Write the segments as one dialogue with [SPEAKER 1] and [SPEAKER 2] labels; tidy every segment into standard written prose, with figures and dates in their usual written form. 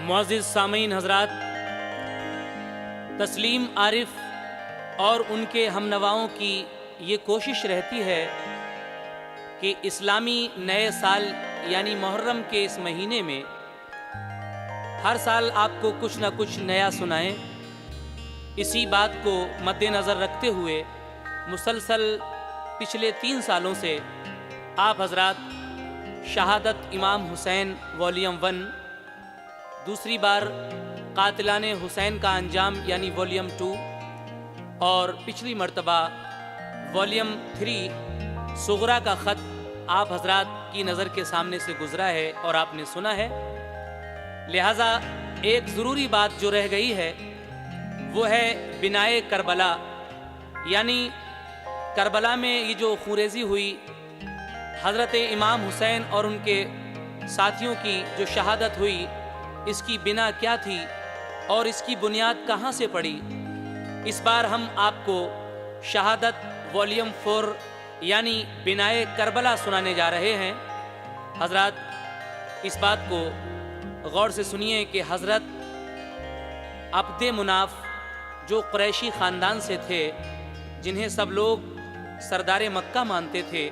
[SPEAKER 1] मुअज़्ज़िज़ सामीन हज़रात, तस्लीम आरिफ और उनके हमनवाओं की ये कोशिश रहती है कि इस्लामी नए साल यानी मुहर्रम के इस महीने में हर साल आपको कुछ ना कुछ नया सुनाएं। इसी बात को मद्देनज़र रखते हुए मुसलसल पिछले 3 सालों से आप हज़रात शहादत इमाम हुसैन वॉल्यूम 1, दूसरी बार कातिलाने हुसैन का अंजाम यानी वॉल्यूम 2 और पिछली मर्तबा वॉल्यूम 3 सुगरा का ख़त आप हज़रात की नज़र के सामने से गुज़रा है और आपने सुना है। लिहाजा एक ज़रूरी बात जो रह गई है वो है बिनाए करबला, यानी करबला में ये जो खूरेज़ी हुई हज़रत इमाम हुसैन और उनके साथियों की जो शहादत हुई, इसकी बिना क्या थी और इसकी बुनियाद कहाँ से पड़ी। इस बार हम आपको शहादत वॉल्यूम 4 यानी बिनाए करबला सुनाने जा रहे हैं। हज़रत इस बात को गौर से सुनिए कि हज़रत अब्दे मुनाफ जो कुरैशी ख़ानदान से थे, जिन्हें सब लोग सरदार मक्का मानते थे,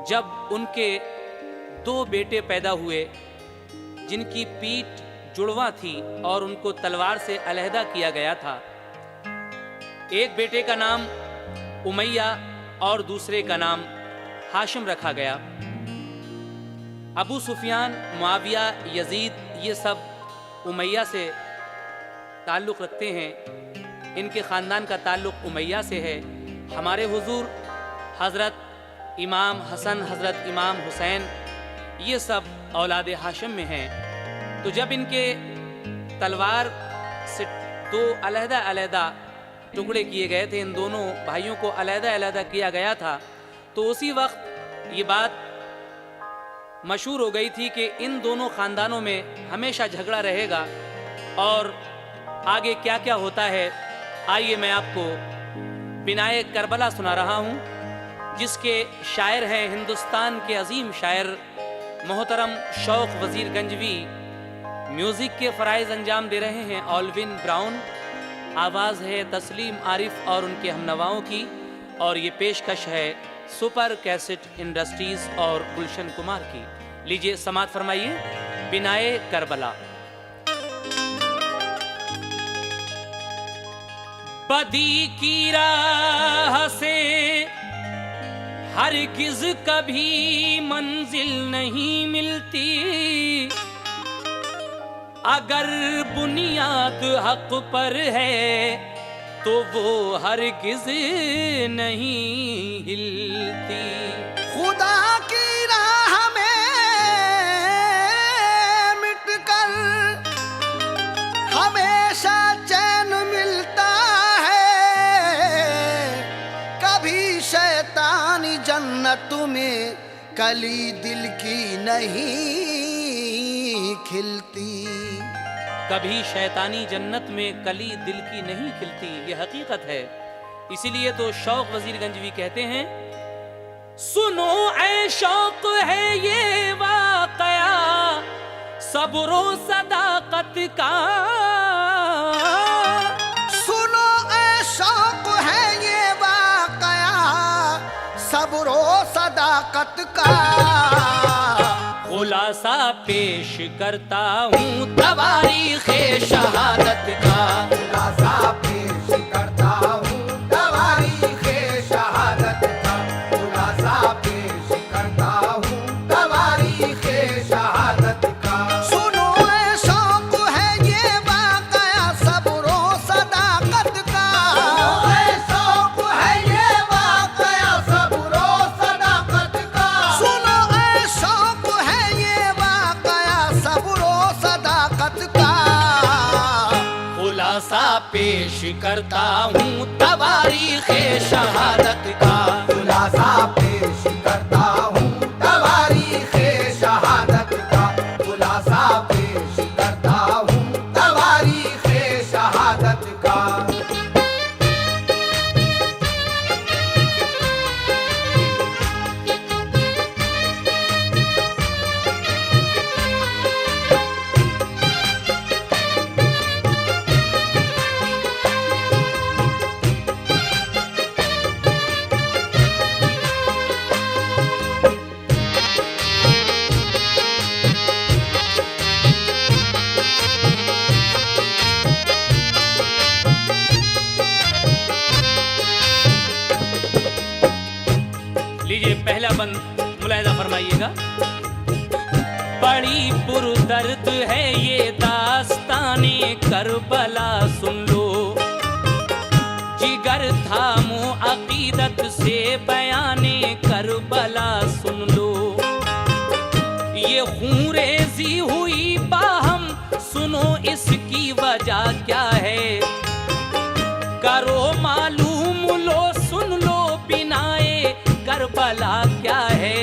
[SPEAKER 1] जब उनके 2 बेटे पैदा हुए जिनकी पीठ जुड़वा थी और उनको तलवार से अलहदा किया गया था, एक बेटे का नाम उमैया और दूसरे का नाम हाशिम रखा गया। अबू सुफियान, मुआविया, यजीद ये सब उमैया से ताल्लुक़ रखते हैं। इनके ख़ानदान का ताल्लुक़ उमैया से है। हमारे हुजूर हज़रत इमाम हसन, हज़रत इमाम हुसैन ये सब औलाद हाशिम में हैं। तो जब इनके तलवार से 2 अलहदा टुकड़े किए गए थे, इन दोनों भाइयों को अलहदा किया गया था, तो उसी वक्त ये बात मशहूर हो गई थी कि इन दोनों ख़ानदानों में हमेशा झगड़ा रहेगा। और आगे क्या क्या होता है, आइए मैं आपको बिनाए करबला सुना रहा हूँ, जिसके शायर हैं हिंदुस्तान के अजीम शायर मोहतरम शौक वज़ीर गंजवी। म्यूज़िक के फ़राइज़ अंजाम दे रहे हैं ऑल्विन ब्राउन। आवाज़ है तस्लीम आरिफ और उनके हमनवाओं की, और ये पेशकश है सुपर कैसेट इंडस्ट्रीज़ और गुलशन कुमार की। लीजिए समात फरमाइए बिनाए करबला। बदी की राह से हरगिज़ कभी मंजिल नहीं मिलती, अगर बुनियाद हक पर है तो वो हरगिज़ नहीं हिलती।
[SPEAKER 2] खुदा की राह में मिटकर हमेशा चैन मिलता है, कभी शैतानी जन्नत में कली दिल की नहीं खिलती।
[SPEAKER 1] कभी शैतानी जन्नत में कली दिल की नहीं खिलती, ये हकीकत है। इसीलिए तो शौक वज़ीर गंजवी कहते हैं, सुनो ऐ शौक है ये वाक़या सब्रो सदाकत का।
[SPEAKER 2] सुनो ऐ शौक है ये वाक़या सब्रो सदाकत का।
[SPEAKER 1] खुलासा पेश करता हूँ तवारीख़े शहादत का।
[SPEAKER 2] खुलासा पेश करता हूँ तवारीख़े शहादत का। खुलासा पेश करता हूँ तवारीख़े शहादत का। सुनो ऐ शौक है ये वाक़या सब्रो सदाकत का। सुनो ऐ शौक है ये वाक़या सब्रो सदाकत का। सुनो ऐ शौक है ये वाक़या सब्रो सदाकत का।
[SPEAKER 1] खुलासा पेश करता हूँ तवारीख़े शहादत का।
[SPEAKER 2] खुलासा पेश करता हूँ तवारीख़े शहादत का। खुलासा पेश करता हूँ तवारीख़े शहादत का।
[SPEAKER 1] फरमाइएगा। बड़ी पुरदर्द है ये दास्ताने करबला सुन लो, जिगर थामो अकीदत से बयाने करबला सुन लो। ये खून रेजी हुई बाहम, सुनो इसकी वजह क्या है, करो मालूम लो सुन लो बिनाए करबला क्या है।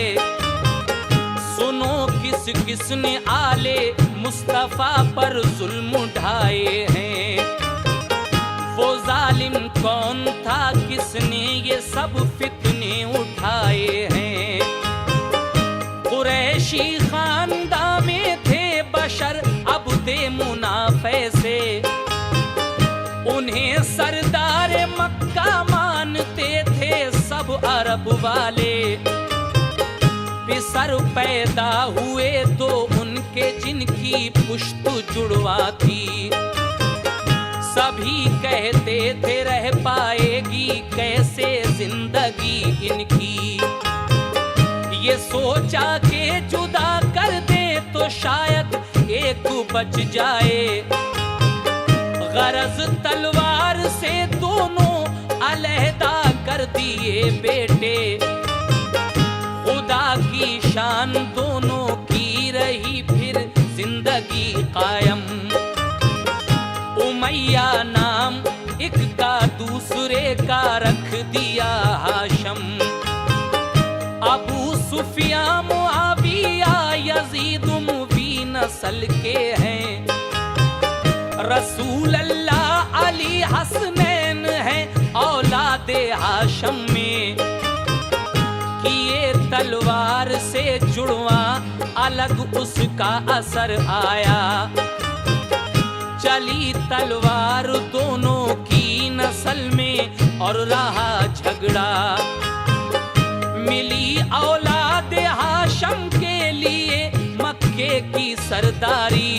[SPEAKER 1] सुनो किस किस ने आले मुस्तफा पर जुल्म उठाए हैं, वो जालिम कौन था किसने ये सब फितने उठाए हैं। कुरैशी खानदान में थे बशर अब्दे मुनाफे से, उन्हें सरदार मक्का मानते थे सब अरब वाले। पिसर पैदा हुए तो उनके जिनकी पुश्त जुड़वा थी, सभी कहते थे रह पाएगी कैसे जिंदगी इनकी। ये सोचा के जुदा कर दे तो शायद एक बच जाए, गरज तलवार से दोनों अलहदा कर दिए बेटे। खुदा की शान दोनों की रही फिर जिंदगी कायम। उमैया नाम एक का दूसरे का रख दिया हाशम, अबू सुफिया मुआविया यजीद मुबी नस्ल के हैं। रसूल अल्लाह अली हसनैन है औलादे हाशम में, किए तलवार से जुड़वा अलग उसका असर आया। चली तलवार दोनों की नस्ल में और रहा झगड़ा, मिली औलाद हाशम के लिए मक्के की सरदारी।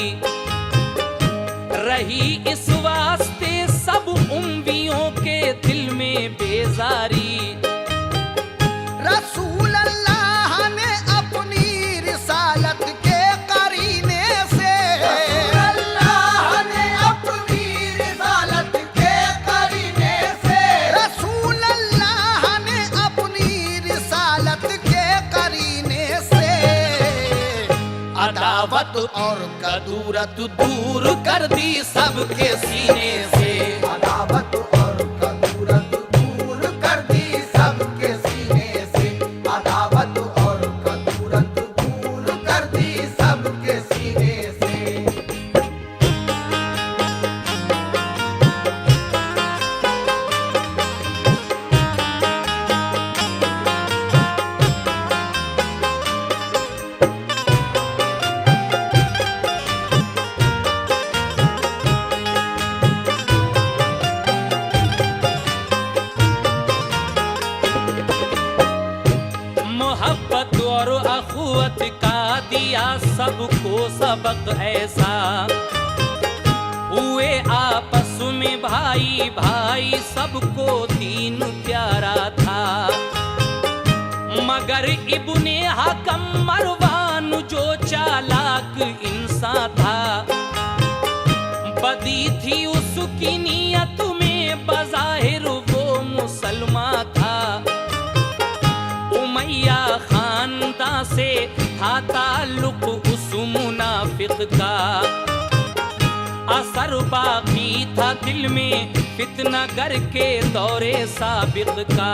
[SPEAKER 1] रही इस वास्ते सब उम्मियों के दिल में बेजारी।
[SPEAKER 2] रसूल अल्लाह ने अपनी रिसालत के करीने से, अल्लाह ने अपनी रिसालत के करीने से, रसूल अल्लाह ने अपनी रिसालत के करीने से अदावत और कदूरत दूर कर दी सबके सीने से। अदावत और कदूरत दूर कर दी सबके सीने से, अदावत और कदूरत दूर कर दी सबके सीने से।
[SPEAKER 1] मोहब्बत और अखुवत का दिया सबको सबक ऐसा, हुए आपस में भाई भाई सबको दीन प्यारा था। मगर इब्ने हकम मरवान जो चालाक इंसान था, बदी थी उसकी नीयत में बज़ाहिर वो मुसलमान था। उमैया खानदान से था ताल्लुक उस मुनाफिक का, असर बाकी था दिल में फितना गर के दौरे साबिक का।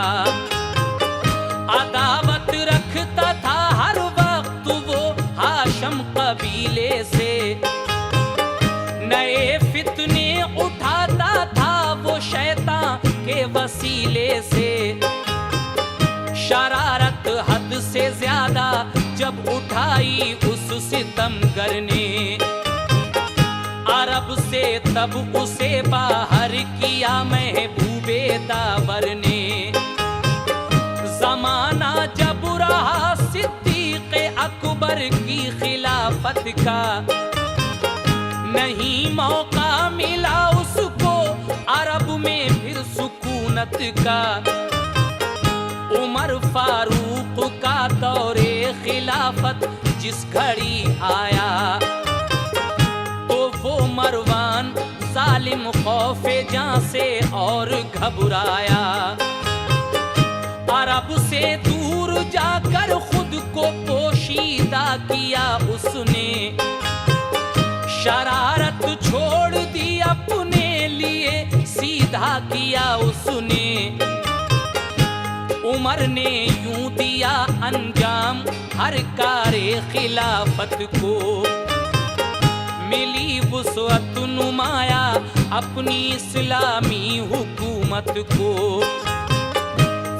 [SPEAKER 1] अदावत रखता था हर वक्त वो हाशम कबीले से, नए फितने उठाता था वो शैतान के वसीले से। शरारत हद से ज्यादा जब उठाई उस सितमगर ने, अरब से तब उसे बाहर किया महबूबे दावर ने। जमाना जब रहा सिद्दीक़ अकबर की खिलाफत का, नहीं मौका मिला उसको अरब में फिर सुकूनत का। उमर फारूक का दौरे खिलाफत जिस घड़ी आया, तो वो मरवान जालिम खौफे जां से और घबराया। अरब से दूर जाकर खुद को पोशीदा किया उसने, शरारत छोड़ दी अपने लिए सीधा किया उसने। उमर ने यूं दिया अंजाम हर कारे खिलाफत को, मिली वुसअत नुमाया अपनी इस्लामी हुकूमत को।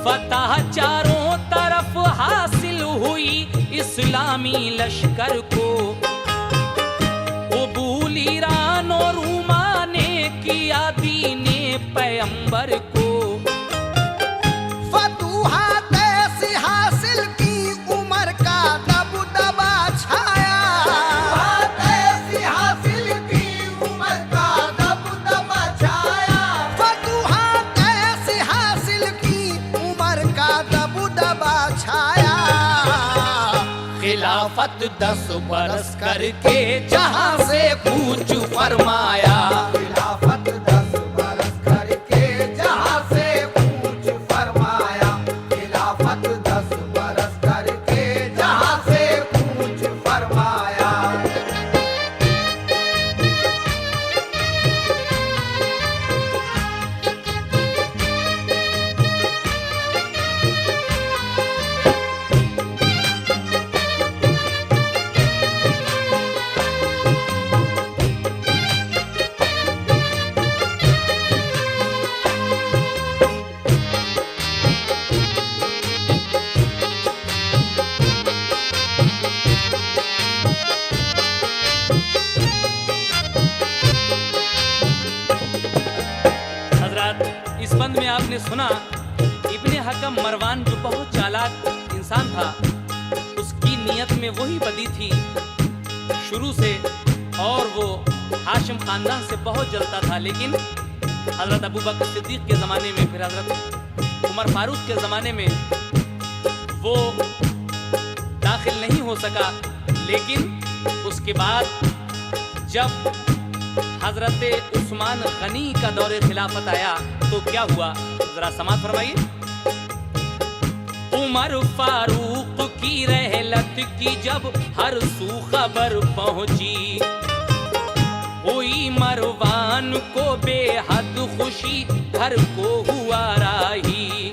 [SPEAKER 1] फतह चारों तरफ हासिल हुई इस्लामी लश्कर को, कबूल ईरान और रूमा ने किया दीने पैगंबर को।
[SPEAKER 2] फतूहात ऐसी हासिल की उमर का दबदबा छाया, ऐसी हासिल की उमर का दबदबा छाया। फतूहात ऐसी हासिल की उमर का दबदबा छाया। खिलाफत 10 बरस करके जहां से कूच फरमाया, खिलाफत 10 बरस करके जहां से कूच फरमाया। खिलाफत 10 बरस करके जहां से कूच फरमाया।
[SPEAKER 1] इस बंद में आपने सुना इब्ने हकम मरवान जो बहुत चालाक इंसान था, उसकी नीयत में वही बदी थी शुरू से, और वो हाशिम खानदान से बहुत जलता था। लेकिन हजरत अबू बकर सिद्दीक के ज़माने में, फिर हजरत उमर फारूक के ज़माने में वो दाखिल नहीं हो सका। लेकिन उसके बाद जब हजरत उस्मान गनी का दौरे खिलाफत आया तो क्या हुआ, जरा समाअत फरमाइए। उमर फारूक की रहलत की जब हर सू खबर पहुंची, हुई मरवान को बेहद खुशी, घर को हुआ राही।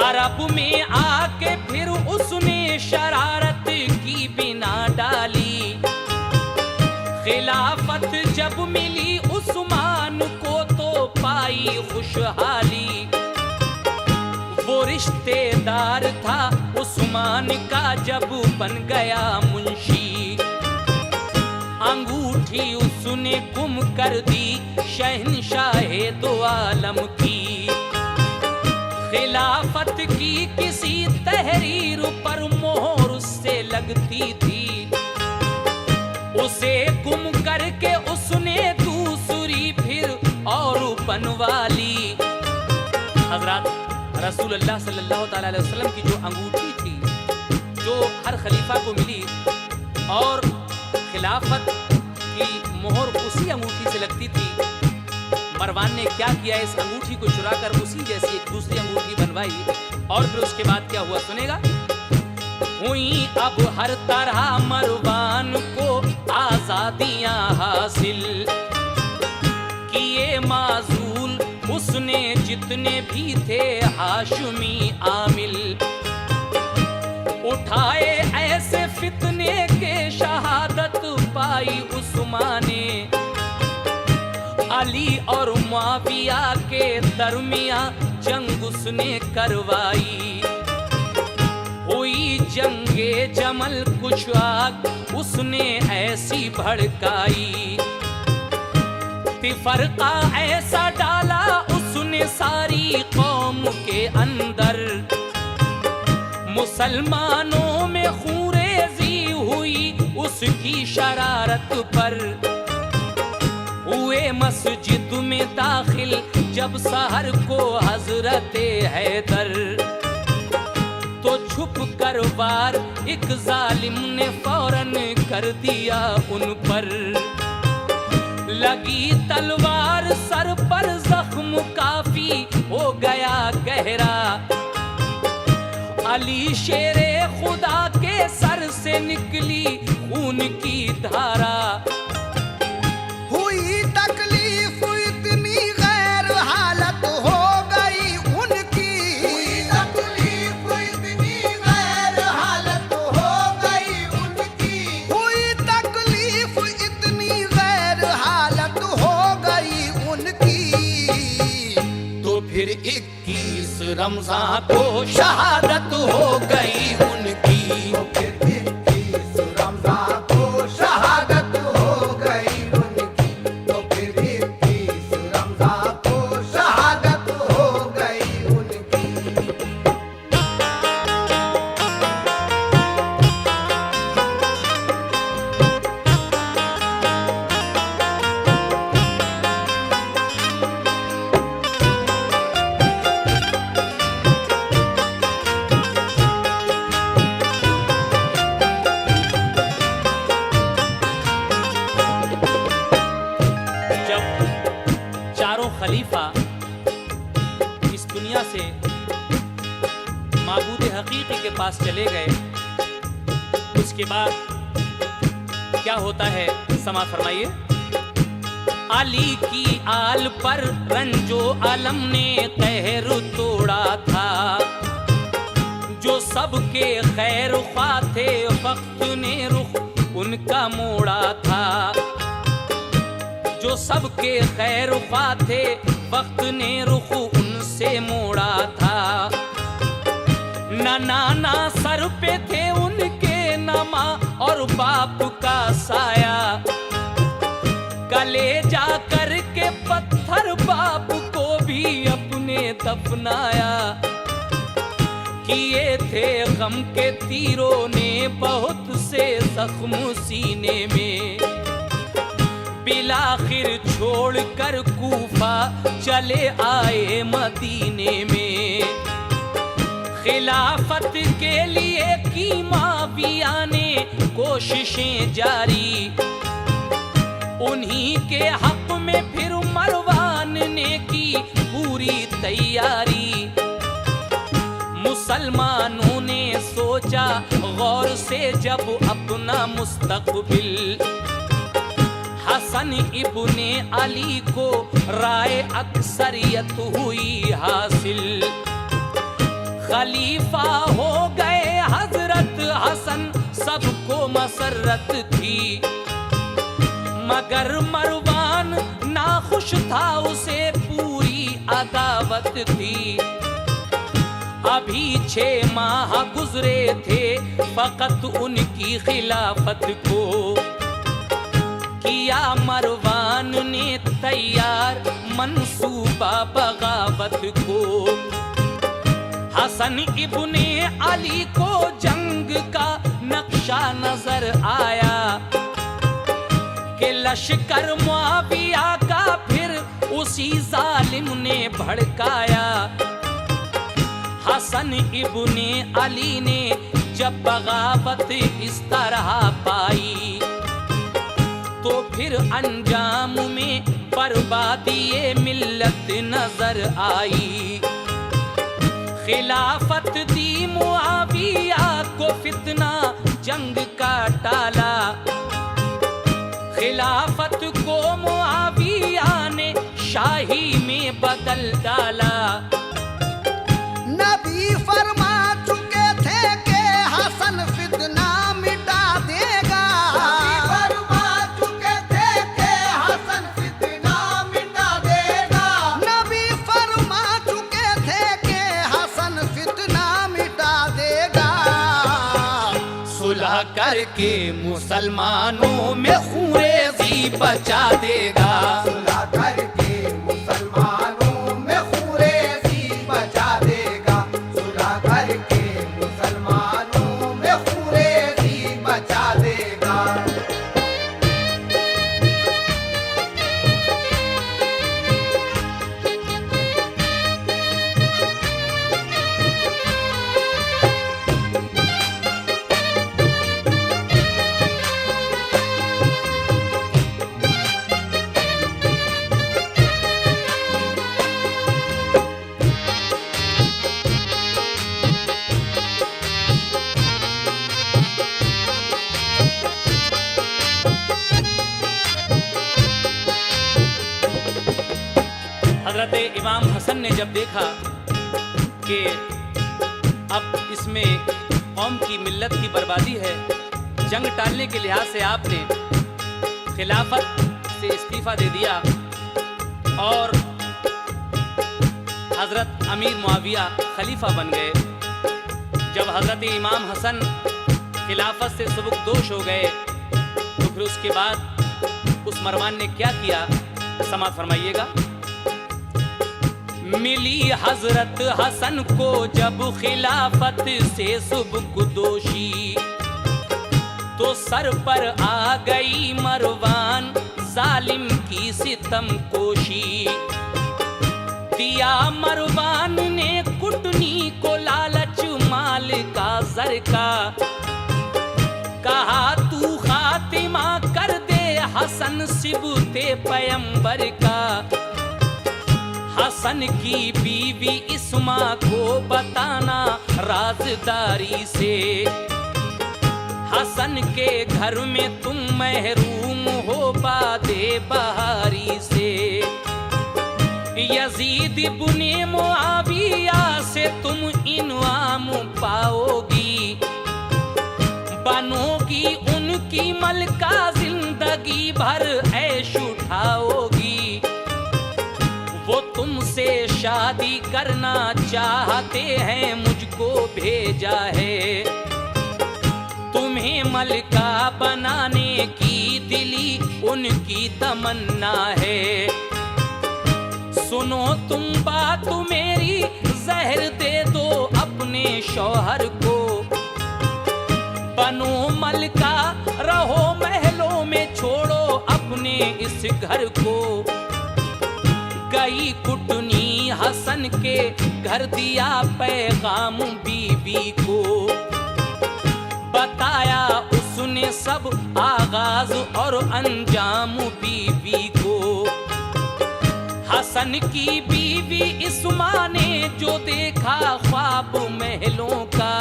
[SPEAKER 1] अरब में आके फिर उसने शरारत की बिना डाली, खिलाफत जब मिली उस्मान को तो पाई खुशहाली। वो रिश्तेदार था उस्मान का जब बन गया मुंशी, अंगूठी उसने गुम कर दी शहंशाहे दो आलम की। खिलाफत की किसी तहरीर पर मोहर उससे लगती थी, उसे गुम करके उसने दूसरी फिर और बनवा ली। हजरत रसूलुल्लाह सल्लल्लाहु अलैहि वसल्लम की जो अंगूठी थी, जो हर खलीफा को मिली, और खिलाफत की मोहर उसी अंगूठी से लगती थी, मरवान ने क्या किया, इस अंगूठी को चुरा कर उसी जैसी एक दूसरी अंगूठी बनवाई। और फिर उसके बाद क्या हुआ सुनेगा। हुई अब हर तरह मरवान को आजादियां हासिल, किए माजूल उसने जितने भी थे हाशमी आमिल। उठाए ऐसे फितने के शहादत पाई उस्माने, अली और मुआविया के दरमिया जंग उसने करवाई। हुई जंगे जमल कुछ आग उसने ऐसी भड़काई, तिफरका ऐसा डाला उसने सारी कौम के अंदर। मुसलमानों में खूरेजी हुई उसकी शरारत पर, हुए मस्जिद में दाखिल जब सहर को हजरते हैदर, तो छुप कर वार एक जालिम ने फौरन कर दिया उन पर। लगी तलवार सर पर जख्म काफी हो गया गहरा, अली शेरे खुदा के सर से निकली खून की धारा।
[SPEAKER 2] हुई तकलीफ इतनी गैर हालत हो गई उनकी, हुई तकलीफ इतनी गैर हालत हो गई उनकी, हुई तकलीफ इतनी गैर हालत हो गई उनकी।
[SPEAKER 1] तो फिर 21 रमजान को शहादत हो गई उनकी।
[SPEAKER 2] तो फिर 21 रमजान को शहादत हो गई उनकी, तो फिर 21 रमजान को शहादत हो गई उनकी।
[SPEAKER 1] खलीफा इस दुनिया से माबूद हकीकी के पास चले गए, उसके बाद क्या होता है समाअत फरमाइए। अली की आल पर रंजो अलम ने कहर तोड़ा था, जो सबके खैर ख्वाह थे वक्त ने रुख उनका मोड़ा था। जो सबके खैर ख्वाह थे वक्त ने रुख उनसे मोड़ा था। नाना सर पे थे उनके न माँ और बाप का साया, कले जा कर के पत्थर बाप को भी अपने दफनाया। किए थे गम के तीरों ने बहुत से जख्म सीने में, बिलाखिर छोड़ कर कूफा चले आए मदीने में। खिलाफत के लिए की माविया ने कोशिशें जारी, उन्हीं के हक में फिर मरवान ने की पूरी तैयारी। मुसलमानों ने सोचा गौर से जब अपना मुस्तकबिल, हसन इब्ने अली को राय अक्सरियत हुई हासिल। खलीफा हो गए हजरत हसन, सबको मसरत थी, मगर मरवान नाखुश था उसे पूरी अदावत थी। अभी 6 माह गुजरे थे फकत उनकी खिलाफत को, किया मरवान ने तैयार मंसूबा बगावत को। हसन इब्ने अली को जंग का नक्शा नजर आया, कि लश्कर मुआविया का फिर उसी जालिम ने भड़काया। हसन इब्ने अली ने जब बगावत इस तरह पाई, तो फिर अंजाम में बर्बादी मिल्लत नजर आई। खिलाफत दी मुआविया को फितना जंग का टाला, खिलाफत को मुआविया ने शाही में बदल डाला।
[SPEAKER 2] नबी फरमा चुके थे कि हसन फितना मिटा देगा, नबी फरमा चुके थे कि हसन फितना मिटा देगा, नबी फरमा चुके थे कि हसन फितना मिटा देगा।
[SPEAKER 1] सुलह करके मुसलमानों में खूरेज़ी बचा देगा,
[SPEAKER 2] सुलह करके मुसलमानों में खूरेज़ी बचा देगा, सुलह करके मुसलमानों में खूरेज़ी बचा देगा।
[SPEAKER 1] हजरत इमाम हसन ने जब देखा कि अब इसमें कौम की मिल्लत की बर्बादी है, जंग टालने के लिहाज से आपने खिलाफत से इस्तीफा दे दिया और हजरत अमीर मुआविया खलीफा बन गए। जब हजरत इमाम हसन खिलाफत से सुबुकदोश हो गए तो फिर उसके बाद उस मरवान ने क्या किया, समाअत फरमाइएगा। मिली हजरत हसन को जब खिलाफत से सुबुकदोशी, तो सर पर आ गई मरवान जालिम की सितम कोशी। दिया मरवान ने कुटनी को लालच माल का जर का, कहा तू खातिमा कर दे हसन सिबते पैगंबर का। हसन की बीवी इस्मा को बताना राजदारी से, हसन के घर में तुम महरूम हो बादे बहारी से। यजीद इब्ने मुआविया से तुम इनाम पाओगी, बनोगी उनकी मलका जिंदगी भर ऐश उठाओगी। वो तुमसे शादी करना चाहते हैं, मुझको भेजा है। तुम्हें मलका बनाने की दिली उनकी तमन्ना है। सुनो तुम बात मेरी, जहर दे दो अपने शौहर को। बनो मलका रहो महलों में, छोड़ो अपने इस घर को। गई कुटनी हसन के घर, दिया पैगाम बीवी को। बताया उसने सब आगाज और अंजाम बीवी को। हसन की बीवी इस्मा ने जो देखा ख्वाब महलों का,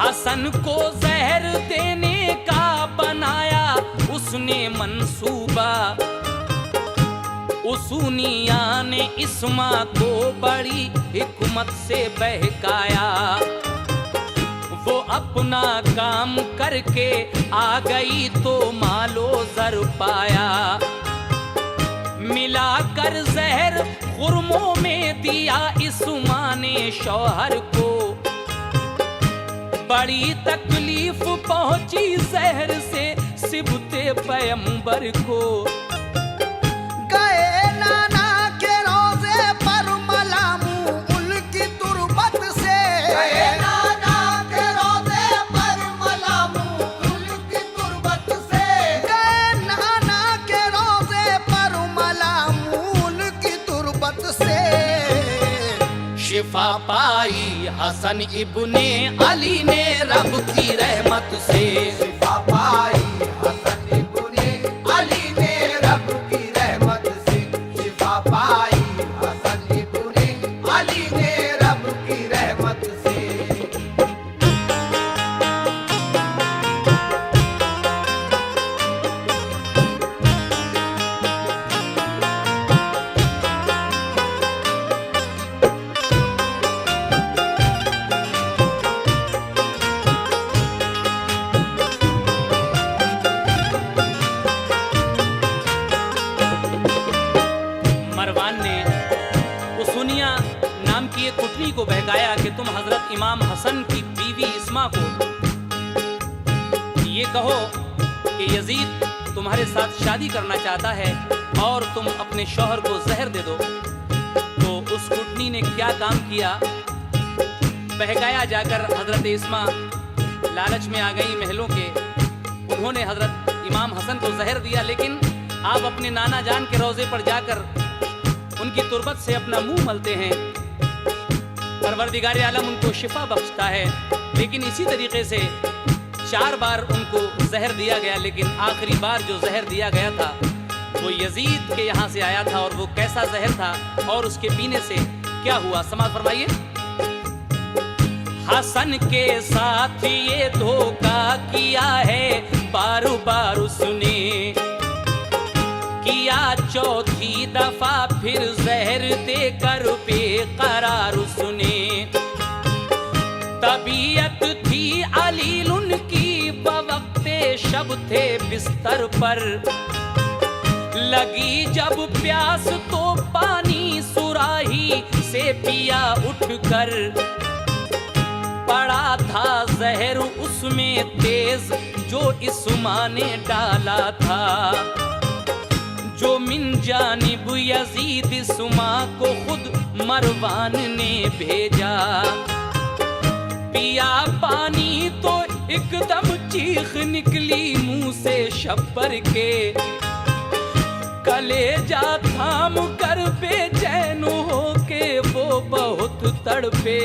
[SPEAKER 1] हसन को जहर देने का बनाया उसने मंसूबा। उसूनिया ने इस्मा को बड़ी हिकमत से बहकाया। वो अपना काम करके आ गई तो मालो जर पाया। मिलाकर जहर खुरमों में दिया इस्मा ने शौहर को। बड़ी तकलीफ पहुंची जहर से सिबते पैगंबर को।
[SPEAKER 2] गए नाना के रोजे पर मलामू उनकी तुरबत से। गए नाना के रोजे पर मलामू उनकी तुरबत से। गए नाना के रोजे पर मलामू उनकी तुरबत से। शिफा पाई हसन इब्ने अली ने रब की रहमत से। शिफा पाई हसन इब्ने अली ने रब की रहमत से। शिफा पाई हसन इब्ने अली ने रब की रहमत से।
[SPEAKER 1] मरवान ने उसूनिया नाम की एक कुटनी को बहकाया कि तुम हजरत इमाम हसन की बीवी इस्मा को ये कहो कि यजीद तुम्हारे साथ शादी करना चाहता है और तुम अपने शौहर को जहर दे दो। तो उस कुटनी ने क्या काम किया, बहकाया जाकर हजरत इस्मा लालच में आ गई महलों के। उन्होंने हजरत इमाम हसन को जहर दिया, लेकिन आप अपने नाना जान के रोजे पर जाकर उनकी तुरबत से अपना मुंह मलते हैं। परवरदिगार आलम उनको शिफा बख्शता है। लेकिन इसी तरीके से 4 बार उनको जहर दिया गया, लेकिन आखिरी बार जो जहर दिया गया था वो यजीद के यहाँ से आया था। और वो कैसा जहर था और उसके पीने से क्या हुआ, समाअत फरमाइए। हसन के साथ ये धोखा किया है बार बार उसने, किया चौथी दफा फिर जहर देकर बेकरार उसने। तबीयत थी अलील उनकी, बवक्ते शब थे बिस्तर पर। लगी जब प्यास तो पानी सुराही से पिया उठकर। पड़ा था जहर उसमें तेज जो इस्मा ने डाला था, जो मिन जानिब यजीद इस्मा को खुद मरवान ने भेजा। पिया पानी तो एकदम चीख निकली मुंह से शब्बर के। कलेजा थाम कर बेचैन हो के वो बहुत तड़पे।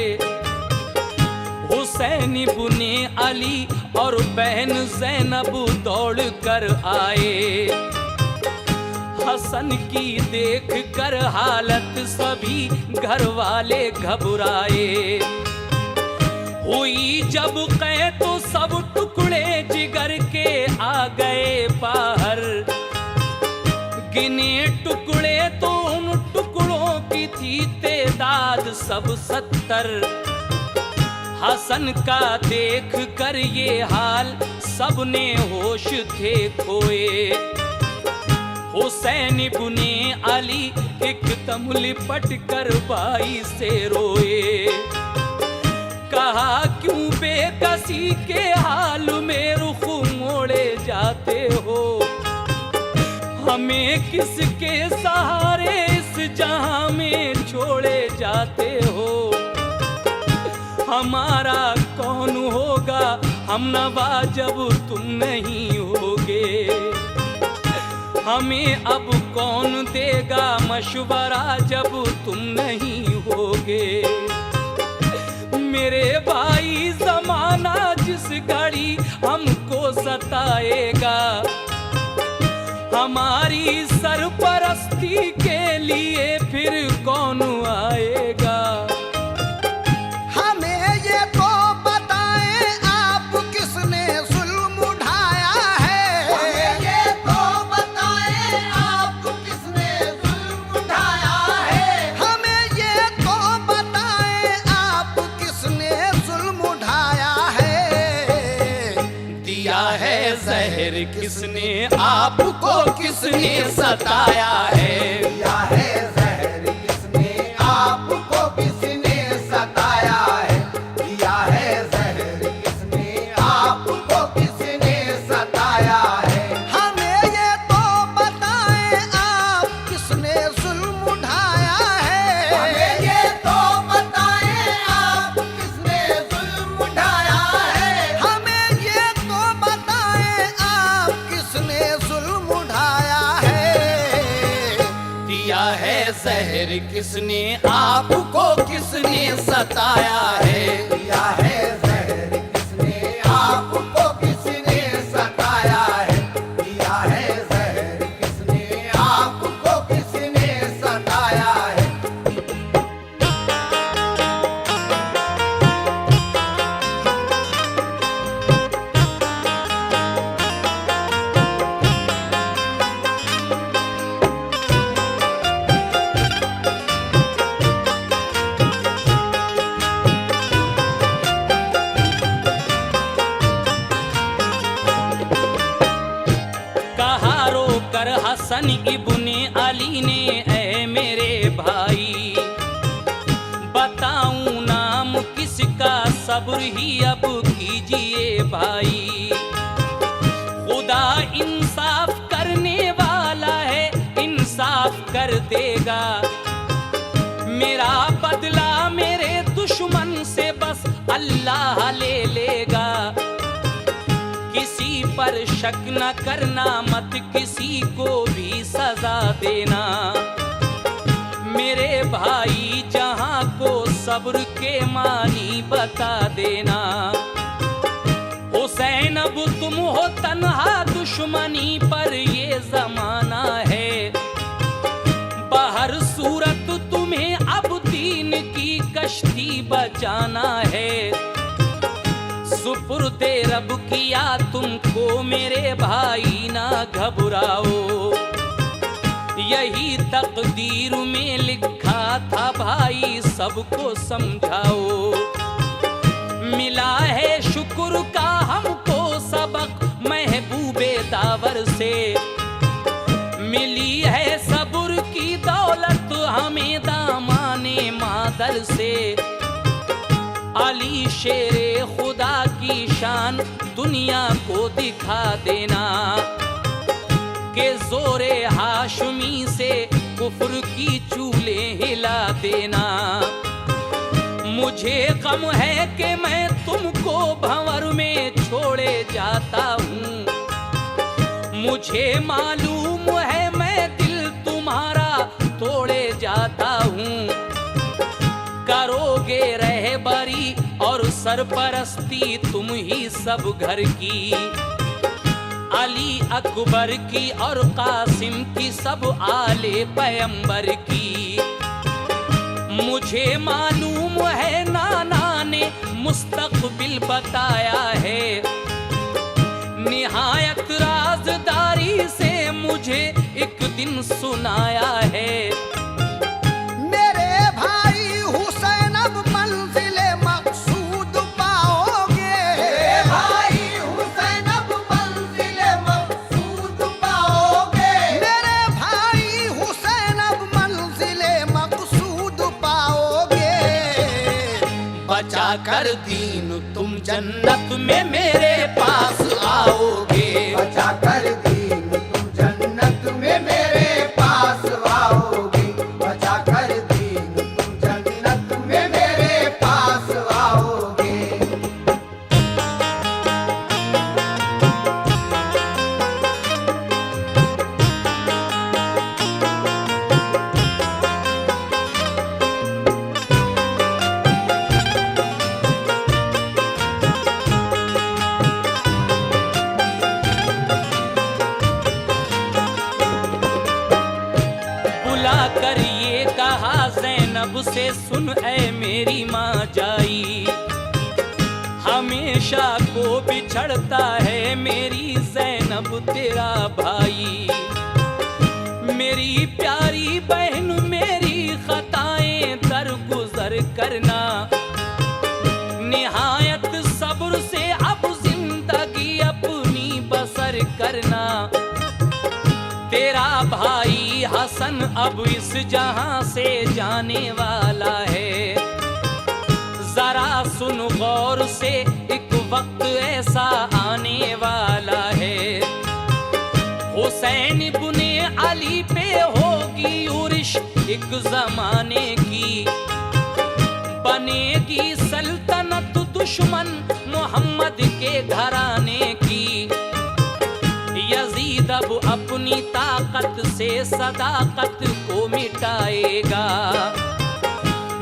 [SPEAKER 1] हुसैन इब्ने अली और बहन ज़ैनब दौड़ कर आए। हसन की देख कर हालत सभी घर वाले घबराए। हुई जब कै तो सब टुकड़े जिगर के आ गए बाहर। गिने टुकड़े तो उन टुकड़ों की थी तादाद सब 70। हसन का देख कर ये हाल सबने होश थे खोए। हुसैन इब्ने अली एकदम लिपट कर भाई से रोए। कहा क्यों बेकसी के हाल में रुख मोड़े जाते हो। हमें किसके सहारे इस जहां में छोड़े जाते हो। हमारा कौन होगा हमनवा जब तुम नहीं होगे। हमें अब कौन देगा मशवरा जब तुम नहीं होगे। मेरे भाई जमाना जिस घड़ी हमको सताएगा, हमारी सरपरस्ती के लिए फिर कौन आएगा।
[SPEAKER 2] हमें ये तो बताएं आप किसने जुल्म उठाया है। हमें ये तो बताएं आप किसने जुल्म उठाया है। हमें ये तो बताएं आप किसने जुल्म उठाया है।
[SPEAKER 1] दिया है जहर किसने आपको किसने सताया है।
[SPEAKER 2] दिया है जहर किसने आपको किसने सताया है। दिया है जहर किसने आपको किसने सताया है। हमें ये तो बताएं आप किसने जुल्म उठाया है। हमें ये तो बताएं आप किसने जुल्म उठाया है। हमें ये तो बताएं आप किसने जुल्म उठाया है।
[SPEAKER 1] दिया है जहर किसने आपको किसने सताया है।
[SPEAKER 2] दिया है जहर किसने आपको किसने सताया है। दिया है जहर किसने आपको किसने सताया है।
[SPEAKER 1] हसन इब्ने अली ने, ऐ मेरे भाई बताऊं नाम किसका, सब्र ही अब कीजिए भाई। खुदा इंसाफ करने वाला है, इंसाफ कर देगा। मेरा बदला मेरे दुश्मन से बस अल्लाह ले लेगा। किसी पर शक न करना, मत किसी को भी सजा देना। मेरे भाई जहां को सब्र के मानी बता देना। हुसैन अब तुम हो तन्हा दुश्मनी पर ये जमाना है। बाहर सूरत तुम्हें अब दीन की कश्ती बचाना है। सुपुर्दे रब किया तुमको मेरे भाई, ना घबराओ। यही तकदीर में लिखा था भाई, सबको समझाओ। मिला है शुक्र का हमको सबक महबूबे दावर से, मिली है सब्र की दौलत हमें दामाने मादर से। अली शेरे खुदा की शान दुनिया को दिखा देना, के जोरे हाशमी से कुफ्र की चूले हिला देना। मुझे गम है कि मैं तुमको भंवर में छोड़े जाता हूँ, मुझे मालूम है मैं दिल तुम्हारा तोड़े जाता हूँ। करोगे रहबरी और सरपरस्ती तुम ही सब घर की, अली अकबर की और कासिम की, सब आले पैगंबर की। मुझे मालूम है नाना ने मुस्तकबिल बताया है, निहायत राजदारी से मुझे एक दिन सुनाया है।
[SPEAKER 2] मेरे भाई हुसैन अब मंजिले मकसूद पाओगे, मेरे भाई हुसैन अब मंजिले मकसूद पाओगे, मेरे भाई हुसैन अब मंजिले मकसूद पाओगे। बचा कर दीन तुम जन्नत में मेरे पास आओगे, बचा कर दीन तुम जन्नत में मेरे पास आओगे, बचा कर दीन तुम जन्नत में मेरे पास आओगे।
[SPEAKER 1] बुला कर ये कहा ज़ैनब से, सुन ऐ मेरी माँ जाई, हमेशा को बिछड़ता है मेरी ज़ैनब तेरा भाई। मेरी प्यारी बहन मेरी खताएं दरगुजर करना, निहायत सब्र से अब जिंदगी अपनी बसर करना। तेरा भाई हसन अब इस जहां से जाने वाला है, जरा सुन गौर से एक वक्त ऐसा आने वाला है। हुसैन इब्ने अली पे होगी उर्श एक जमाने की, बनेगी सल्तनत दुश्मन मोहम्मद के घराने की। यजीद अब अपनी ताकत से सदाकत को मिटाएगा,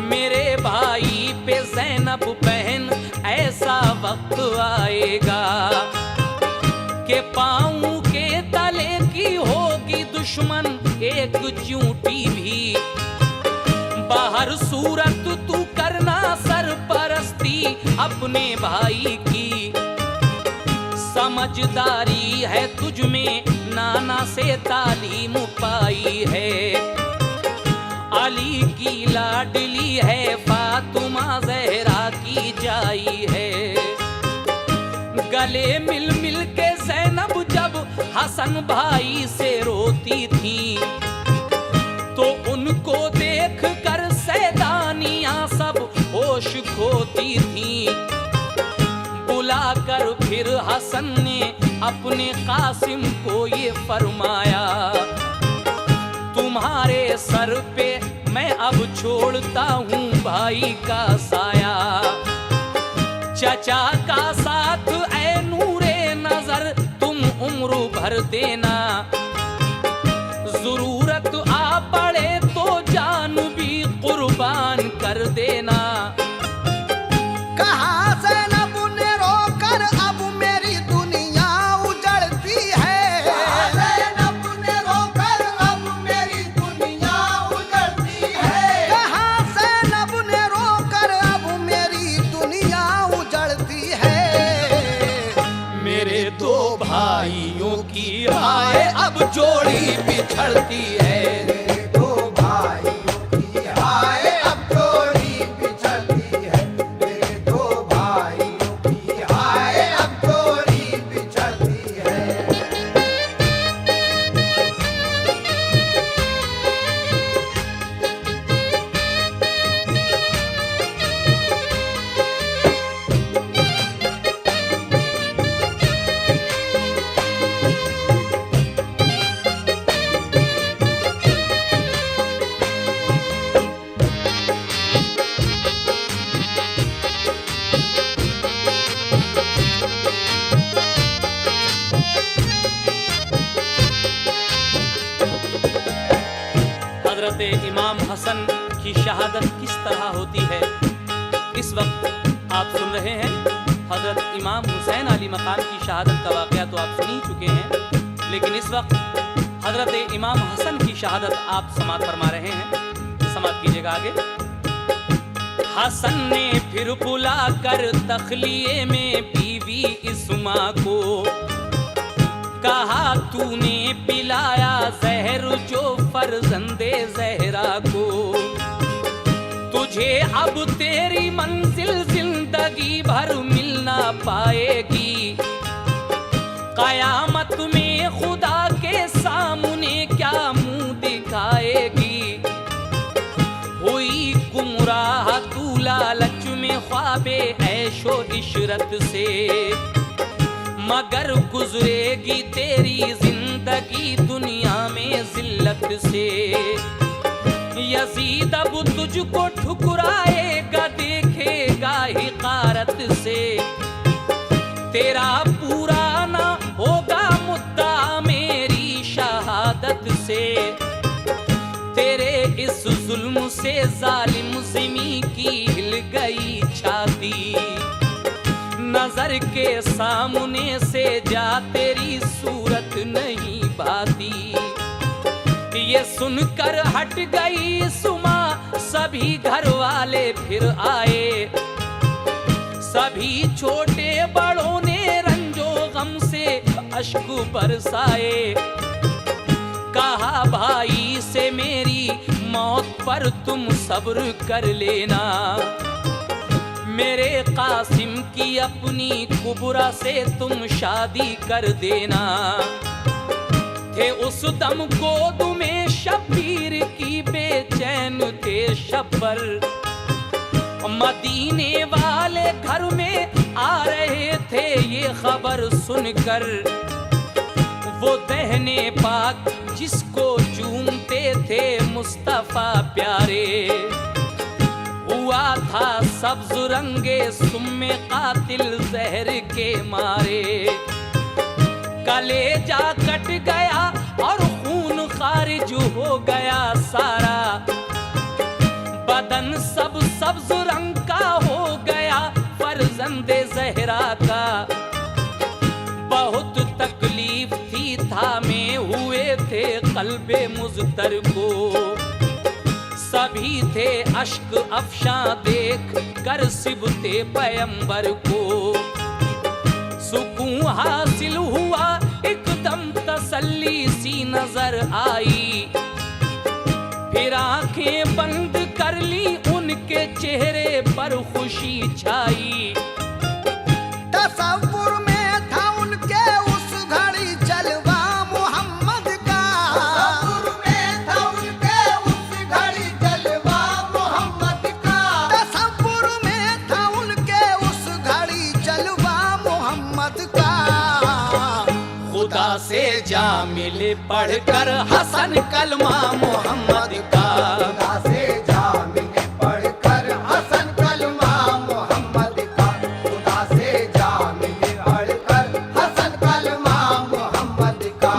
[SPEAKER 1] मेरे भाई पे ज़ैनब बहन ऐसा वक्त आएगा कि पाँव के तले की होगी दुश्मन एक चूंटी भी। बाहर सूरत तू करना सरपरस्ती अपने भाई की, समझदारी है तुझ में नाना से तालीम पाई है। अली की लाडली है फातिमा ज़हरा की जाई है। गले मिल मिल के ज़ैनब जब हसन भाई से रोती थी, तो उनको देख कर सैदानियां सब होश खोती थी। बुलाकर फिर हसन ने अपने कासिम को ये फरमाया, तुम्हारे सर पे मैं अब छोड़ता हूँ भाई का साया। चचा का साथ ऐ नूरे नजर तुम उम्र भर देना, जरूरत आ पड़े तो जान भी कुर्बान कर देना।
[SPEAKER 2] कहा ज़ैनब ने रोकर अब मेरी दुनिया उजड़ती है, ज़ैनब ने रोकर अब मेरी दुनिया उजड़ती है। कहा ज़ैनब ने रोकर अब मेरी दुनिया उजड़ती है।
[SPEAKER 1] मेरे दो भाई
[SPEAKER 2] भाइयों की हाय अब जोड़ी बिछड़ती है। मेरे दो भाइयों की हाय अब जोड़ी बिछड़ती है। मेरे दो भाइयों की हाय अब जोड़ी बिछड़ती है।
[SPEAKER 1] हजरत इमाम हसन की शहादत किस तरह होती है, इस वक्त आप सुन रहे हैं। हजरत इमाम हुसैन अली मकाम की शहादत का वाक़या तो आप सुन ही चुके हैं, लेकिन इस वक्त हजरत इमाम हसन की शहादत आप समात फरमा रहे हैं। समात कीजिएगा आगे। हसन ने फिर बुला कर तखलिए में बीवी इस्मा को, कहा तूने पिलाया जहर जो फर्जंदे जहरा को, तुझे अब तेरी मंजिल जिंदगी भर मिल ना पाएगी। कयामत में खुदा के सामने क्या मुंह दिखाएगी। हुई गुमराह तू लालच में ख्वाबे ऐशो इशरत से, मगर गुजरेगी तेरी जिंदगी दुनिया में जिल्लत से। यजीद अब तुझको ठुकराएगा देखेगा हिकारत से, तेरा पूरा ना होगा मुद्दा मेरी शहादत से। तेरे इस जुल्म से जालिम ज़िमी की हिल गई छाती, नजर के सामने से जा तेरी सूरत नहीं भाती। ये सुनकर हट गई सुमा, सभी घर वाले फिर आए। सभी छोटे बड़ों ने रंजो गम से अश्क बरसाए। कहा भाई से मेरी मौत पर तुम सब्र कर लेना, मेरे कासिम की अपनी कुबरा से तुम शादी कर देना। थे उस दम गोद में शब्बीर की बेचैन थे शब्बर, मदीने वाले घर में आ रहे थे ये खबर सुनकर। वो दहने पाक जिसको चूमते थे मुस्तफा प्यारे, हुआ था सब्ज रंगे सुम्मे कातिल जहर के मारे। कलेजा कट गया और खून खारिज हो गया सारा, बदन सब सब्ज रंग का हो गया फर्जंदे जहरा का। बहुत तकलीफ थी थामे हुए थे कल्बे मुज़तर को, सभी थे अश्क अफशां देख कर सिबते पैगंबर को। सुकून हासिल हुआ एकदम तसल्ली सी नजर आई, फिर आंखें बंद कर ली उनके चेहरे पर खुशी छाई।
[SPEAKER 2] तसव्वुर में था उनके उस घड़ी जलवा मोहम्मद का, तसव्वुर में था उनके उस घड़ी जलवा मोहम्मद का, तसव्वुर में था उनके उस घड़ी जलवा मोहम्मद का। खुदा से जा मिले पढ़कर हसन कलमा मोहम्मद का, खुदा से जा मिले पढ़कर हसन कलमा मोहम्मद का, खुदा से जा मिले पढ़कर हसन कलमा मोहम्मद का।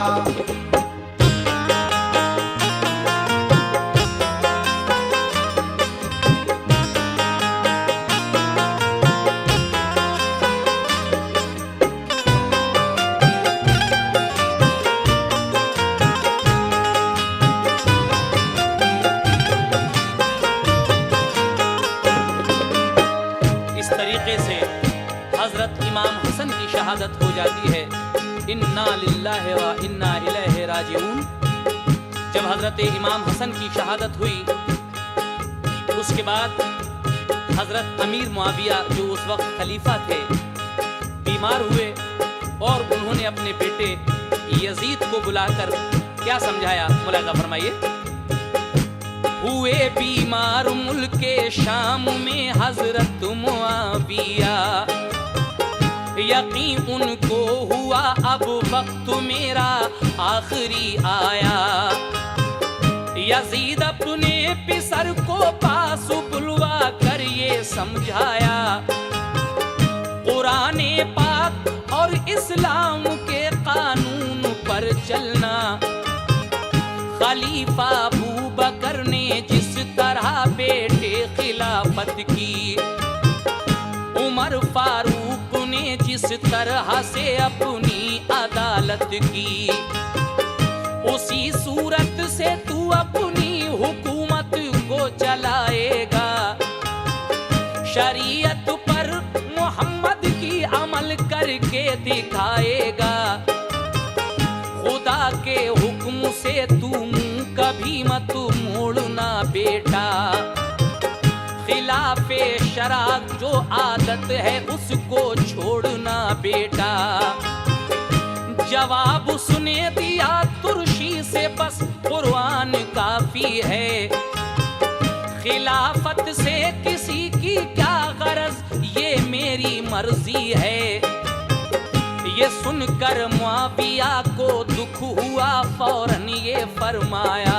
[SPEAKER 1] इस तरीके से हजरत इमाम हसन की शहादत हो जाती है। इन्ना लिल्लाहि व इन्ना इलैहि राजिऊन। जब हजरत इमाम हसन की शहादत हुई, उसके बाद हजरत अमीर मुआविया जो उस वक्त खलीफा थे बीमार हुए और उन्होंने अपने बेटे यजीद को बुलाकर क्या समझाया, मुलाजा फरमाइए। हुए बीमार मुल्के शाम में हजरत मुआविया, यकीन उनको हुआ अब वक्त मेरा आखिरी आया। यजीद अपने पिसर को पास बुलवा कर ये समझाया, कुराने पाक और इस्लाम के कानून पर चलना। खलीफा अबू बकर ने जिस तरह बेटे खिलाफत की, उमर फारूक ने जिस तरह से अपनी अदालत की, उसी सूरत से तू अपनी हुकूमत को चलाएगा। शरीयत पर मोहम्मद की अमल करके दिखाएगा। खुदा के हुक्म से तू मुंह कभी मत मोड़ना बेटा। खिलाफे शरा जो आदत है उसको छोड़ना बेटा। जवाब उसने दिया तुर्शी से, बस कुरान काफी है। खिलाफत से किसी की क्या गरज, ये मेरी मर्जी है। ये सुनकर मुआविया को दुख हुआ, फौरन ये फरमाया,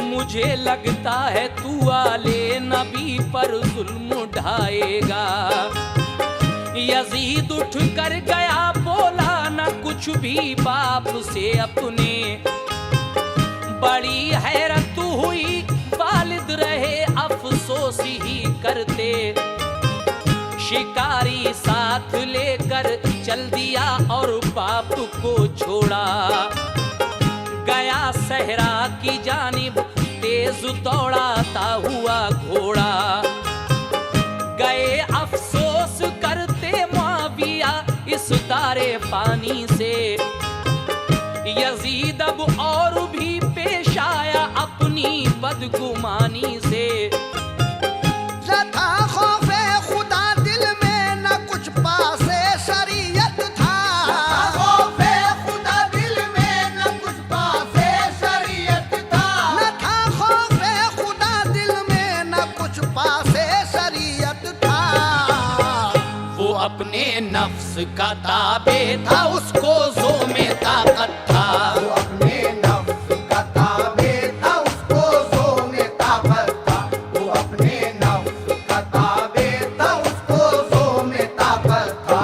[SPEAKER 1] मुझे लगता है तू आले नबी पर जुल्म ढाएगा। यजीद उठ कर गया, बोला न कुछ भी बाप से अपने। बड़ी हैरत हुई, वालिद रहे अफसोस ही करते। शिकारी साथ लेकर चल दिया और बाप को छोड़ा। गया सहरा की जानिब तेज दौड़ाता हुआ घोड़ा। गए अफसोस करते मुआविया इस तारे पानी से। यजीद अब और भी पेश आया अपनी बदगुमानी से। अपने नफ्स का ताबे था, उसको जो में ताकत था।
[SPEAKER 2] वो अपने नफ्स का ताबे था, उसको जो में ताकत था। वो अपने नफ्स का ताबे था, उसको जो में ताकत था।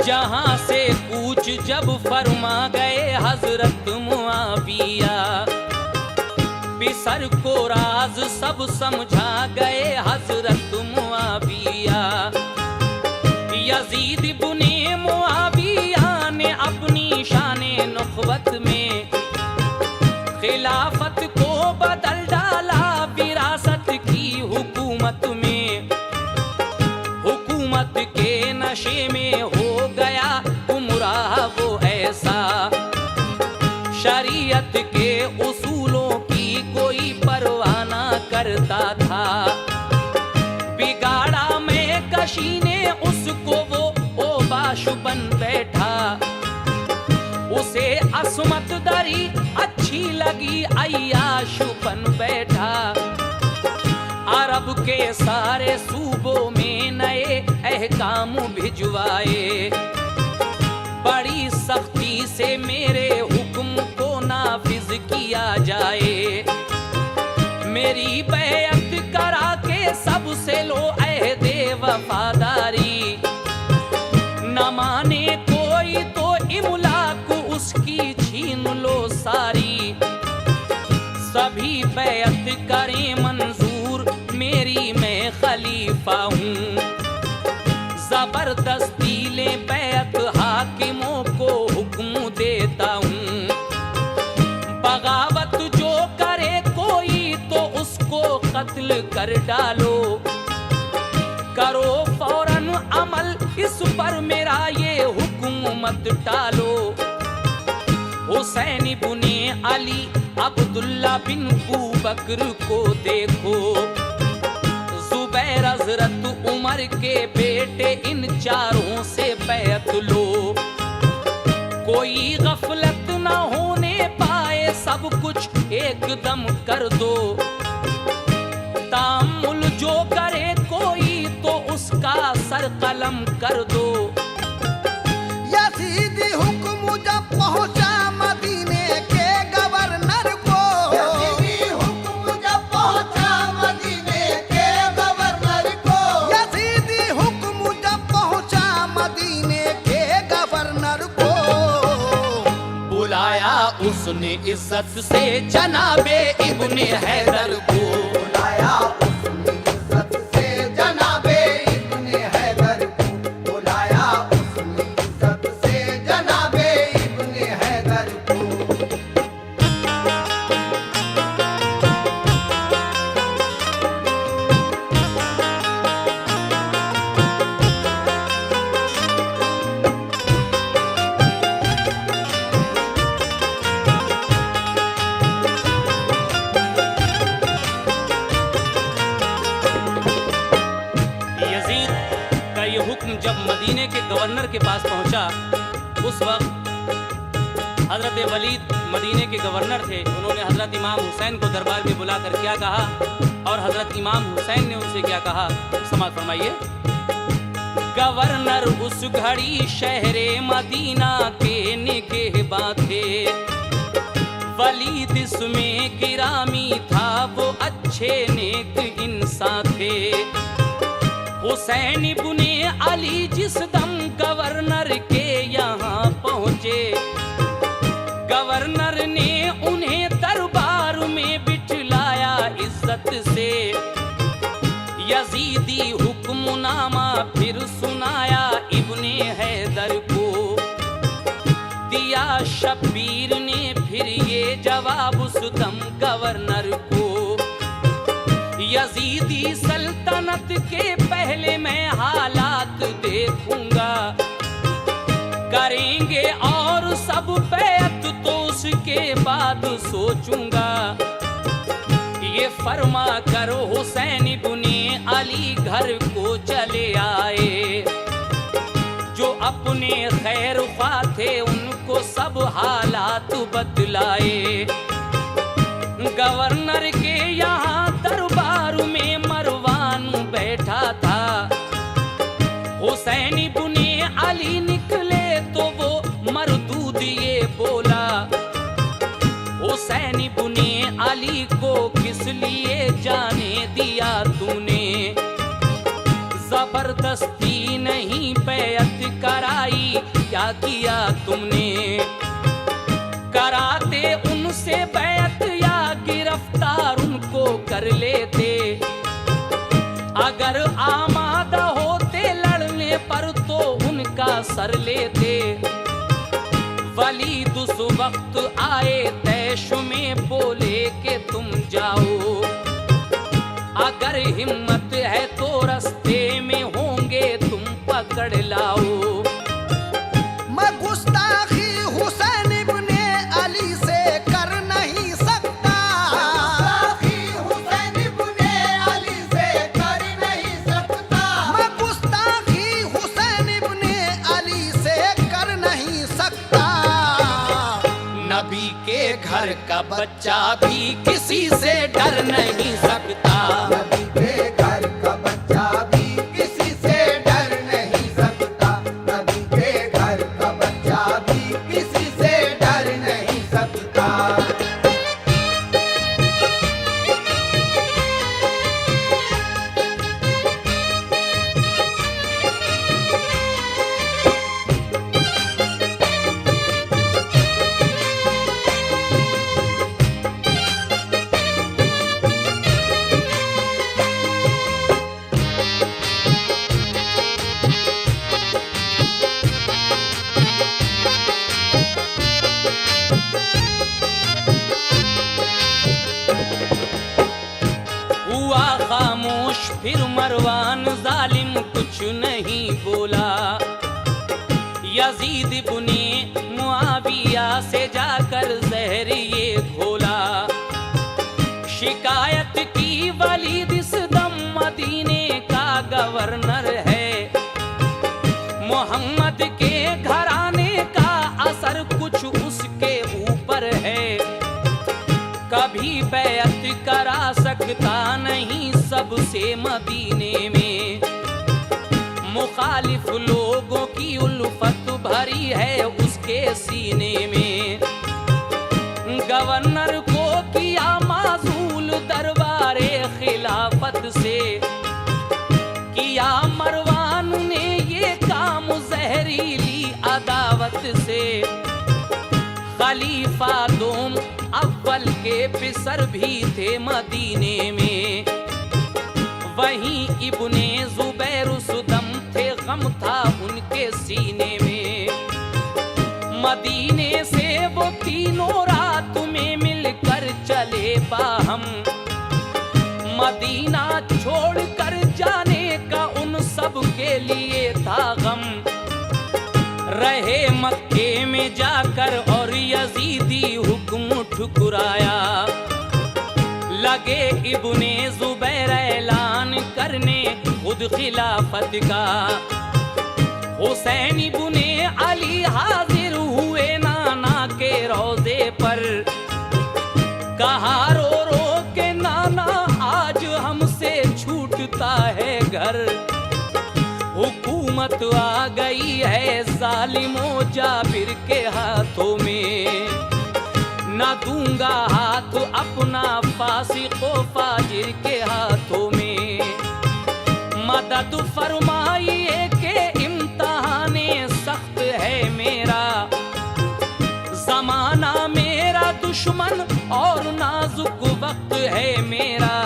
[SPEAKER 1] जहां से कूच जब फरमा गए हजरत मुआविया, पिसर को राज सब समझा गए हजरत मुआविया। यजीद इब्ने मुआविया ने अपनी शाने नुखवत में खिलाफत को बदल डाला विरासत की हुकूमत में। हुकूमत के नशे में हो गया गुमराह वो ऐसा, शरीयत के उसूलों की कोई परवाह ना करता था। बिगाड़ा में कशी ने उसको वो ओबाश बन बैठा। उसे असमत दरी अच्छी लगी, अय्याश बन बैठा। अरब के सारे सूबों में नए अहकाम भिजवाए। बड़ी सख्ती से मेरे हुक्म को नाफिज किया जाए। मेरी बैअत करा के सबसे लो अहदे वफादारी। करें मंजूर, मेरी मैं खलीफा हूँ। जबरदस्ती ले बैत हाकिमों को हुक्म देता हूँ। बगावत जो करे कोई तो उसको कत्ल कर डालो। करो फौरन अमल इस पर, मेरा ये हुक्म मत टालो। हुसैन इब्ने अली अब्दुल्ला बिन बकर को देखो। जुबैर हजरत उमर के बेटे, इन चारों से बैत लो। कोई गफलत न होने पाए, सब कुछ एकदम कर दो। तामुल जो करे कोई तो उसका सर कलम कर दो।
[SPEAKER 2] यजीदी हुक्म जब पहुंचा मदीने के गवर्नर को, यजीदी हुक्म जब पहुंचा मदीने के गवर्नर को, यजीदी हुक्म जब पहुंचा मदीने के गवर्नर को, बुलाया उसने इज्जत से जनाबे इब्ने हैदर को। बुलाया उसने इज्जत से जनाबे इब्ने हैदर को। बुलाया उसने इज्जत से जनाबे इब्ने हैदर को।
[SPEAKER 1] यजीद का ये हुक्म जब मदीने के गवर्नर के पास पहुंचा, उस वक्त हजरत वलीद मदीने के गवर्नर थे। उन्होंने हजरत इमाम हुसैन को दरबार में बुलाकर क्या कहा और हजरत इमाम हुसैन ने उनसे क्या कहा, समाअत फरमाइए। गवर्नर उस घड़ी शहरे मदीना के निगहबां थे। वलीद इसमें गिरामी था, वो अच्छे नेक इंसान थे। हुसैन इब्ने अली जिस दम गवर्नर के यहाँ पहुँचे, गवर्नर ने उन्हें दरबार में बिठलाया इज्जत से। यजीदी हुक्मनामा फिर सुनाया इब्ने हैदर को। दिया शब्बीर ने फिर ये जवाब उस दम गवर्नर को। यजीदी सल्तनत के पहले मैं हालात देखूंगा। करेंगे और सब बैत तो उसके बाद सोचूंगा। ये फरमा कर हुसैन इब्ने अली घर को चले आए। जो अपने खैर ख्वाह थे उनको सब हालात बतलाए। गवर्नर के यहाँ दरबार में मरवान बैठा था। हुसैन इब्ने अली निकले तो वो मरदूद ये बोला। हुसैन इब्ने अली को किस लिए जाने दिया तूने? जबरदस्ती नहीं बैत कराई, क्या किया तुमने? कराते उनसे बैत या गिरफ्तार उनको कर लेते। अगर आमादा होते लड़ने पर तो उनका सर लेते। वलीद उस वक्त आए तैश में, बोले कि तुम जाओ। अगर हिम्मत है तो रास्ते में होंगे तुम पकड़ लाओ।
[SPEAKER 2] मैं गुस्ताखी हुसैन इब्ने अली से कर नहीं सकता। गुस्ताखी हुसैन इब्ने अली से कर नहीं सकता। मैं गुस्ताखी हुसैन इब्ने अली से कर नहीं सकता।
[SPEAKER 1] नबी के घर का बच्चा भी किसी से डर नहीं सकता।
[SPEAKER 2] नबी के घर का बच्चा भी किसी से डर नहीं सकता। नबी के घर का बच्चा भी किसी से डर नहीं सकता।
[SPEAKER 1] गवर्नर है। मोहम्मद के घराने का असर कुछ उसके ऊपर है। कभी बैअत करा सकता नहीं सबसे मदीने में। मुखालिफ लोगों की उल्फत भरी है उसके सीने में। गवर्नर को किया माजूल दरबारे खिलाफत से। किया मरवान ने ये काम जहरीली अदावत से। खलीफा दोम अव्वल के पिसर भी थे मदीने में। वहीं इब्ने जुबैर सुदम थे, गम था उनके सीने में। मदीने से वो तीनों रात में मिलकर चले बाहम। मदीना छोड़कर जाने का उन सब के लिए था गम। रहे मक्के में जाकर और यजीदी हुक्म ठुकराया। लगे इब्ने जुबैर ऐलान करने खुद खिलाफत का। हुसैन इब्ने अली हाजिर हुए नाना के रोजे पर। कहा रो रो के नाना आज हमसे छूटता है घर। हुकूमत आ गई है जालिमो जाबिर के हाथों में। ना दूंगा हाथ अपना फासिको फाजिर के हाथों में। मदद फरमाइए के इम्तिहाने सख्त है मेरा। जमाना मेरा दुश्मन और नाजुक वक्त है मेरा।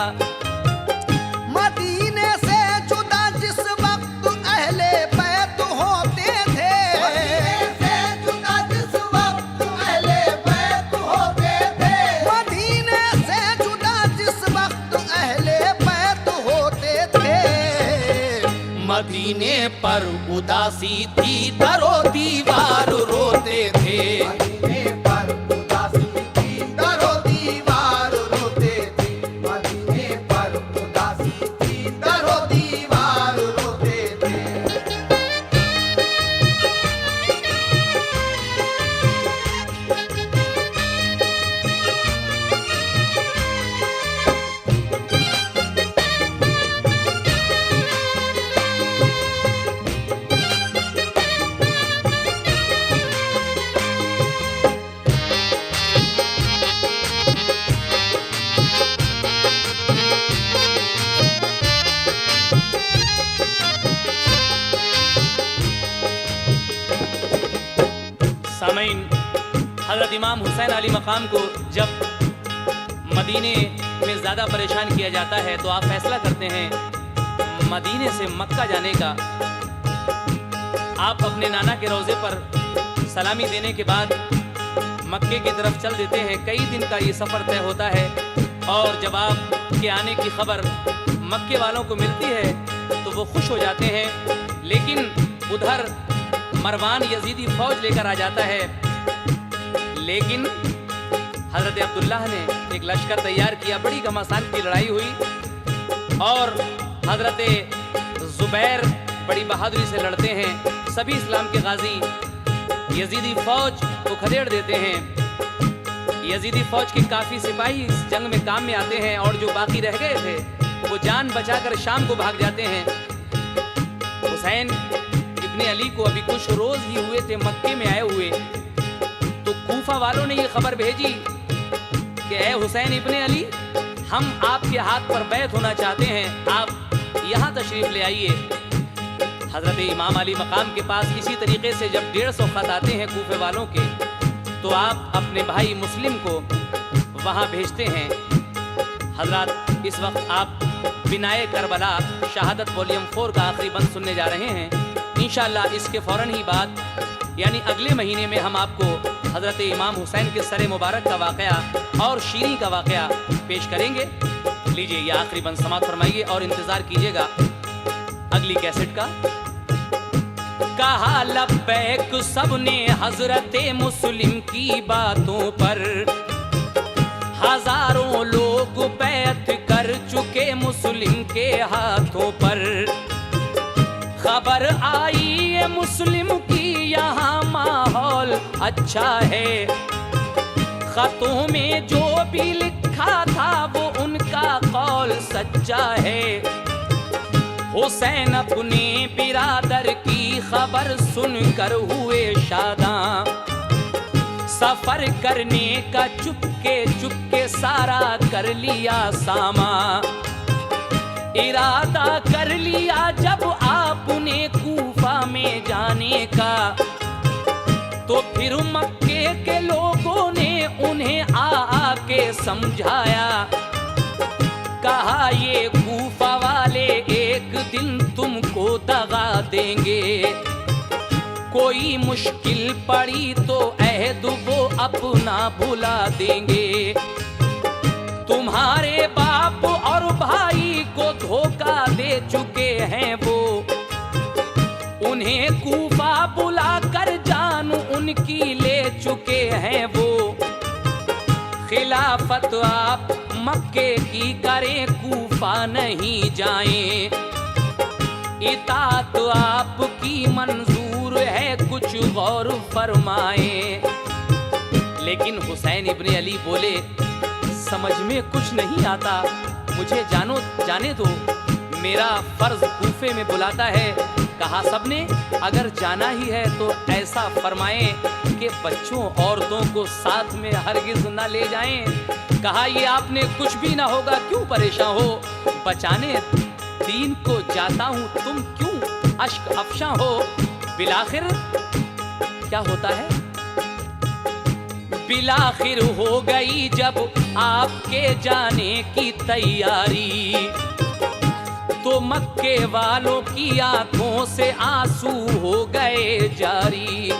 [SPEAKER 2] मदीने से जुदा जिस वक्त अहले बैत होते थे। मदीने से जुदा जिस वक्त अहले बैत होते थे। मदीने से जुदा जिस वक्त अहले बैत होते थे। मदीने पर उदासी थी दरो दीवार रोते थे। मदीने पर उदासी थी दरो दीवार रोते थे। मदीने पर उदासी थी दरो दीवार रोते थे।
[SPEAKER 1] सामईन, हज़रत इमाम हुसैन अली मकाम को जब मदीने में ज़्यादा परेशान किया जाता है तो आप फैसला करते हैं मदीने से मक्का जाने का। आप अपने नाना के रोज़े पर सलामी देने के बाद मक्के की तरफ चल देते हैं। कई दिन का ये सफ़र तय होता है और जब आपके आने की खबर मक्के वालों को मिलती है तो वो खुश हो जाते हैं। लेकिन उधर मरवान यजीदी फौज लेकर आ जाता है। लेकिन हजरत अब्दुल्लाह ने एक लश्कर तैयार किया। बड़ी घमासान की लड़ाई हुई और हजरत जुबैर बड़ी बहादुरी से लड़ते हैं। सभी इस्लाम के गाजी यजीदी फौज को खदेड़ देते हैं। यजीदी फौज के काफ़ी सिपाही इस जंग में काम में आते हैं और जो बाकी रह गए थे वो जान बचाकर शाम को भाग जाते हैं। हुसैन इब्ने अली को अभी कुछ रोज ही हुए थे मक्के में आए हुए, तो कूफा वालों ने ये खबर भेजी कि ए हुसैन इब्ने अली, हम आपके हाथ पर बैत होना चाहते हैं, आप यहाँ तशरीफ ले आइए। हजरत इमाम अली मकाम के पास इसी तरीके से जब 150 खत आते हैं कूफे वालों के, तो आप अपने भाई मुस्लिम को वहाँ भेजते हैं। हजरत इस वक्त आप बिनाए करबला शहादत वॉल्यूम 4 का आखिरी बंद सुनने जा रहे हैं। इंशाअल्लाह इसके फ़ौरन ही बाद यानी अगले महीने में हम आपको हज़रत इमाम हुसैन के सरे मुबारक का वाक़या और शीरी का वाक़या पेश करेंगे। लीजिए ये आखिरी बंद समाप्त फरमाइए और इंतज़ार कीजिएगा अगली कैसेट का। कहा लब्बैक सबने हज़रत मुस्लिम की बातों पर, हजारों लोग बैत कर चुके मुस्लिम के हाथों पर। खबर आई ये मुस्लिम की यहाँ माहौल अच्छा है। खतों में जो भी लिखा था वो उनका कौल सच्चा है। हुसैन अपने बिरादर की खबर सुनकर हुए शादां, सफर करने का चुपके चुपके सारा कर लिया सामा। इरादा कर लिया जब आपने कूफा में जाने का, तो फिर मक्के के लोगों ने उन्हें आके समझाया। कहा ये कूफा वाले एक दिन तुमको दगा देंगे, कोई मुश्किल पड़ी तो अहद वो अपना भुला देंगे। तुम्हारे बाप और भाई को धोखा दे चुके हैं वो, उन्हें कूफा बुला कर जान उनकी ले चुके हैं वो। खिलाफत आप मक्के की करें, कूफा नहीं जाएं। इताअत आपकी मंजूर है, कुछ गौर फरमाएं। लेकिन हुसैन इब्ने अली बोले, समझ में कुछ नहीं आता, मुझे जाने दो, मेरा फर्ज कूफे में बुलाता है। कहा सबने अगर जाना ही है तो ऐसा फरमाएं कि बच्चों औरतों को साथ में हरगिज ना ले जाएं। कहा ये आपने कुछ भी ना होगा, क्यों परेशान हो, बचाने दीन को जाता हूं, तुम क्यों अश्क अफशा हो। बिलाखिर क्या होता है, बिलाखिर हो गई जब आपके जाने की तैयारी, तो मक्के वालों की आंखों से आंसू हो गए जारी।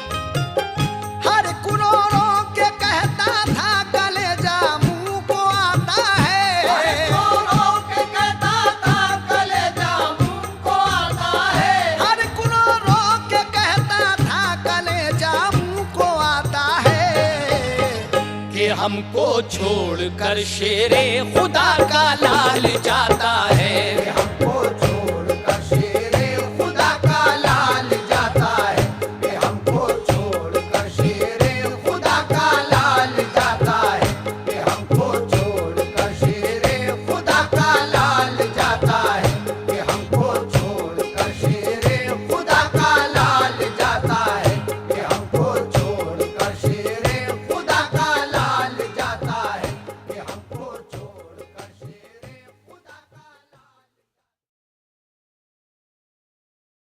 [SPEAKER 2] हर कुरोरों के कहता था कलेजा मुंह को आता है। हर कुरोरों के कहता था कलेजा मुंह को आता है। हर कुरोरों के कहता था कलेजा मुंह को आता है।
[SPEAKER 1] कि हमको छोड़कर शेरे खुदा का लाल जाता है।
[SPEAKER 2] हमको